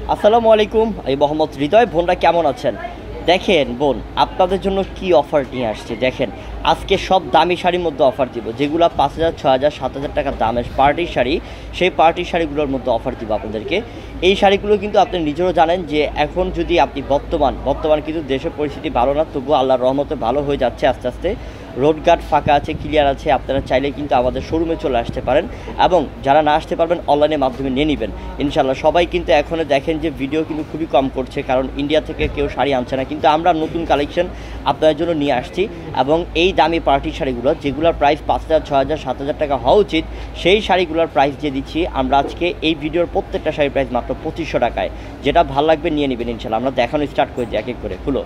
আসসালামু আলাইকুম, আমি মোহাম্মদ হৃদয়। বোনরা কেমন আছেন? দেখেন বোন, আপনাদের জন্য কি অফার নিয়ে আসছে দেখেন। আজকে সব দামি শাড়ির মধ্যে অফার দিব, যেগুলো 5,000, 6,000, 7,000 টাকা দামের পার্টির শাড়ি, সেই পার্টির শাড়িগুলোর মধ্যে অফার দিব আপনাদেরকে। এই শাড়িগুলো কিন্তু আপনি নিজেরও জানেন যে এখন যদি আপনি বর্তমান কিন্তু দেশের পরিস্থিতি ভালো না, তবুও আল্লাহর রহমতে ভালো হয়ে যাচ্ছে আস্তে আস্তে। রোডঘাট ফাঁকা আছে, ক্লিয়ার আছে, আপনারা চাইলে কিন্তু আমাদের শোরুমে চলে আসতে পারেন, এবং যারা না আসতে পারবেন অনলাইনের মাধ্যমে নিয়ে নেবেন ইনশাল্লাহ। সবাই কিন্তু এখনও দেখেন যে ভিডিও কিন্তু খুবই কম করছে, কারণ ইন্ডিয়া থেকে কেউ শাড়ি আনছে না, কিন্তু আমরা নতুন কালেকশন আপনাদের জন্য নিয়ে আসছি। এবং এই দামি পার্টি শাড়িগুলো, যেগুলোর প্রাইস 5,000, 6,000, 7,000 টাকা হওয়া উচিত, সেই শাড়িগুলোর প্রাইস দিয়ে দিচ্ছি আমরা আজকে এই ভিডিওর প্রত্যেকটা শাড়ির প্রাইস মাত্র 2,500 টাকায়। যেটা ভালো লাগবে নিয়ে নেবেন ইনশাল্লাহ। আমরা দেখানো স্টার্ট করে দিই এক এক করে। খুলো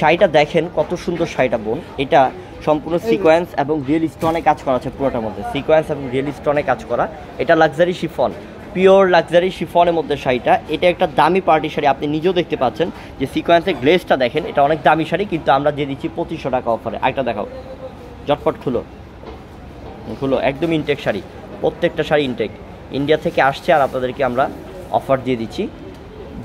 শাড়িটা, দেখেন কত সুন্দর শাড়িটা বোন। এটা সম্পূর্ণ সিকোয়েন্স এবং রিয়েল স্টোনে কাজ করা আছে, পুরোটার মধ্যে সিকোয়েন্স এবং রিয়েল স্টোনে কাজ করা। এটা লাক্সারি শিফন, পিওর লাক্সারি শিফনের মধ্যে শাড়িটা। এটা একটা দামি পার্টি শাড়ি, আপনি নিজেও দেখতে পাচ্ছেন যে সিকোয়েন্সের গ্লেজটা দেখেন। এটা অনেক দামি শাড়ি, কিন্তু আমরা দিয়ে দিচ্ছি 2,500 টাকা অফারে। একটা দেখাও, ঝটপট খুলো একদম ইনটেক শাড়ি, প্রত্যেকটা শাড়ি ইনটেক, ইন্ডিয়া থেকে আসছে, আর আপনাদেরকে আমরা অফার দিয়ে দিচ্ছি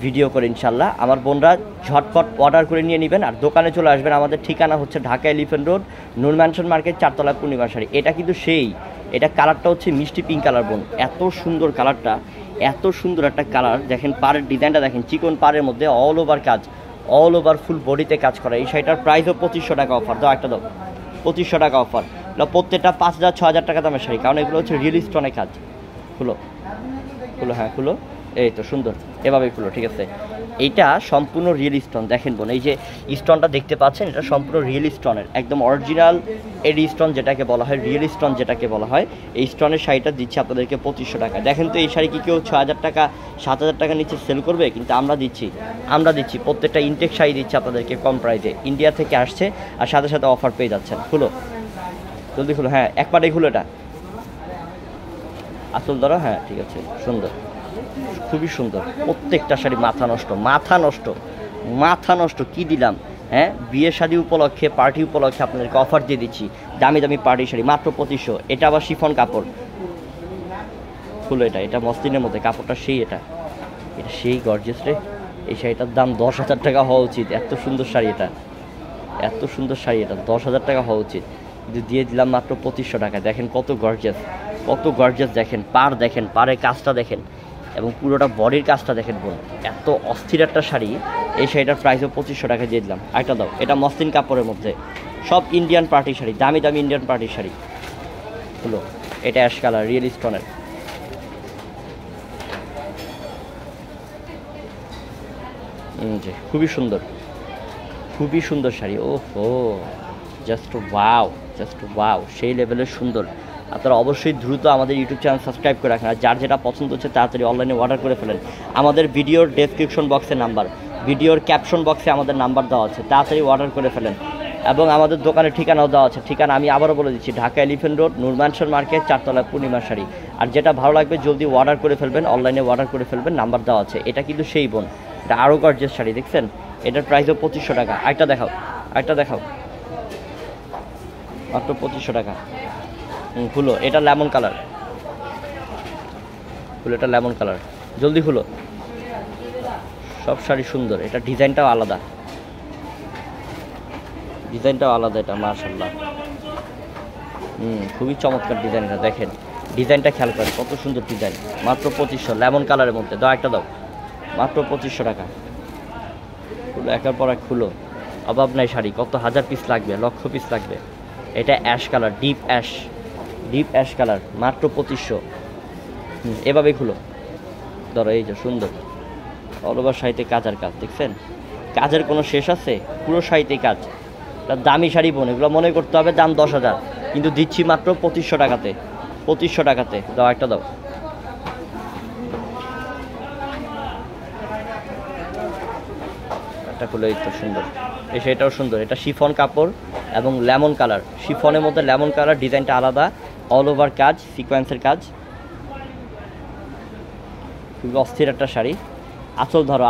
ভিডিও করে ইনশাল্লাহ। আমার বোনরা ঝটপট অর্ডার করে নিয়ে নেবেন, আর দোকানে চলে আসবেন। আমাদের ঠিকানা হচ্ছে ঢাকা এলিফ্যান্ট রোড, নূর ম্যানশন মার্কেট, 4 তলা, পূর্ণিমা শাড়ি। এটা কিন্তু এটা কালারটা হচ্ছে মিষ্টি পিঙ্ক কালার বোন, এত সুন্দর কালারটা, এত সুন্দর একটা কালার। দেখেন পাড়ের ডিজাইনটা দেখেন, চিকন পাড়ের মধ্যে অল ওভার কাজ, অল ওভার ফুল বডিতে কাজ করা। এই শাড়িটার প্রাইসও 2,500 টাকা অফার। দাও একটা দাও, 2,500 টাকা অফার। প্রত্যেকটা 5,000, 6,000 টাকা দামের শাড়ি, কারণ এগুলো হচ্ছে রিয়েল স্টোনে কাজ। খুলো, হ্যাঁ খুলো, এই তো সুন্দর, এভাবেই খুলো, ঠিক আছে। এইটা সম্পূর্ণ রিয়েল স্টোন, দেখেন বোন, এই যে স্টোনটা দেখতে পাচ্ছেন, এটা সম্পূর্ণ রিয়েল স্টোনের, একদম অরিজিনাল এডি স্টোন যেটাকে বলা হয়, রিয়েল স্টোন যেটাকে বলা হয়। এই স্টোনের শাড়িটা দিচ্ছে আপনাদেরকে 2,500 টাকা। দেখেন তো এই শাড়ি কি কেউ 6,000 টাকা, 7,000 টাকা নিচে সেল করবে? কিন্তু আমরা দিচ্ছি প্রত্যেকটা ইনটেক শাড়ি দিচ্ছি আপনাদেরকে কম প্রাইসে, ইন্ডিয়া থেকে আসছে, আর সাথে সাথে অফার পেয়ে যাচ্ছেন। খুলো, জলদি খুলো, হ্যাঁ এক পাটেই খুলো। এটা আসল ধরো, হ্যাঁ ঠিক আছে, সুন্দর, খুবই সুন্দর। প্রত্যেকটা শাড়ি মাথা নষ্ট কি দিলাম, হ্যাঁ বিয়ে শাদী উপলক্ষে, পার্টি উপলক্ষে আপনাদেরকে অফার দিয়ে দিচ্ছি দামি দামি পার্টি শাড়ি মাত্র 2,500। এটা আবার শিফন কাপড়। খুলো, এটা মসলিনের মধ্যে কাপড়টা এটা সেই গর্জিয়াস রে। এই শাড়িটার দাম 10,000 টাকা হওয়া উচিত, এত সুন্দর শাড়ি এটা, 10,000 টাকা হওয়া উচিত, কিন্তু দিয়ে দিলাম মাত্র 2,500 টাকা। দেখেন কত গর্জিয়াস, দেখেন পাড়ের কাজটা দেখেন, এবং পুরোটা বডির কাজটা দেখেন বোন, এত অস্থির একটা শাড়ি। এই শাড়িটার প্রাইসও 2,500 টাকা দিয়ে দিলাম। একটা দাও, এটা মসলিন কাপড়ের মধ্যে, সব ইন্ডিয়ান পার্টি শাড়ি, দামি দামি ইন্ডিয়ান পার্টি শাড়ি। হলো, এটা অ্যাশ কালার, রিয়েল স্টোনের, খুবই সুন্দর শাড়ি। ওহো, জাস্ট ওয়াও, সেই লেভেলের সুন্দর। আপনারা অবশ্যই দ্রুত আমাদের ইউটিউব চ্যানেল সাবস্ক্রাইব করে রাখেন, আর যার যেটা পছন্দ হচ্ছে তাড়াতাড়ি অনলাইনে অর্ডার করে ফেলেন। আমাদের ভিডিওর ডেসক্রিপশন বক্সে নাম্বার, ভিডিওর ক্যাপশন বক্সে আমাদের নাম্বার দেওয়া আছে, তাড়াতাড়ি অর্ডার করে ফেলেন। এবং আমাদের দোকানের ঠিকানাও দেওয়া আছে, ঠিকানা আমি আবারও বলে দিচ্ছি, ঢাকা এলিফ্যান্ট রোড, নূর ম্যানশন মার্কেট, 4 তলা, পূর্ণিমা শাড়ি। আর যেটা ভালো লাগবে জলদি অর্ডার করে ফেলবেন, অনলাইনে অর্ডার করে ফেলবেন, নাম্বার দেওয়া আছে। এটা কিন্তু সেই বোন, এটা আরও গর্জিয়াস শাড়ি, দেখছেন, এটার প্রাইসও 2,500 টাকা। একটা দেখাও মাত্র 2,500 টাকা। খুলো, এটা লেমন কালার, জলদি খুলো। সব শাড়ি সুন্দর, এটা ডিজাইনটাও আলাদা, এটা মাশাআল্লাহ, খুবই চমৎকার ডিজাইন। এটা দেখেন, ডিজাইনটা খেয়াল করেন, কত সুন্দর ডিজাইন। মাত্র 2,500, লেমন কালারের মধ্যে। দাও একটা দাও, মাত্র 2,500 টাকা। খুলো, একের পর এক খুলো, অভাব নাই শাড়ি, কত হাজার পিস লাগবে, লক্ষ পিস লাগবে। এটা ash colour, deep ash colour, মাত্র 2,500। এভাবেই খুলো, ধরো, এই যে সুন্দর অল ওভার শাড়িতে কাজ, আর কাজ দেখছেন, কাজের কোনো শেষ আছে, পুরো শাড়িতে কাজ। এটা দামি শাড়ি বোন, এগুলো মনে করতে হবে দাম 10,000, কিন্তু দিচ্ছি মাত্র 2,500 টাকাতে। দাও একটা দাও, একটা খুলে, এই তো সুন্দর, এই শাড়িটাও সুন্দর। এটা শিফন কাপড় এবং লেমন কালার, শিফনের মধ্যে লেমন কালার, ডিজাইনটা আলাদা, অল ওভার কাজ, সিকোয়েন্সের কাজ, খুবই অস্থির একটা শাড়ি। আঁচল ধরো,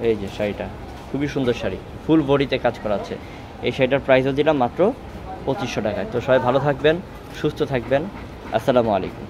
এই যে শাড়িটা, খুবই সুন্দর শাড়ি, ফুল বডিতে কাজ করা আছে। এই শাড়িটার প্রাইসও দিলাম মাত্র 2,500 টাকায়। তো সবাই ভালো থাকবেন, সুস্থ থাকবেন, আসসালামু আলাইকুম।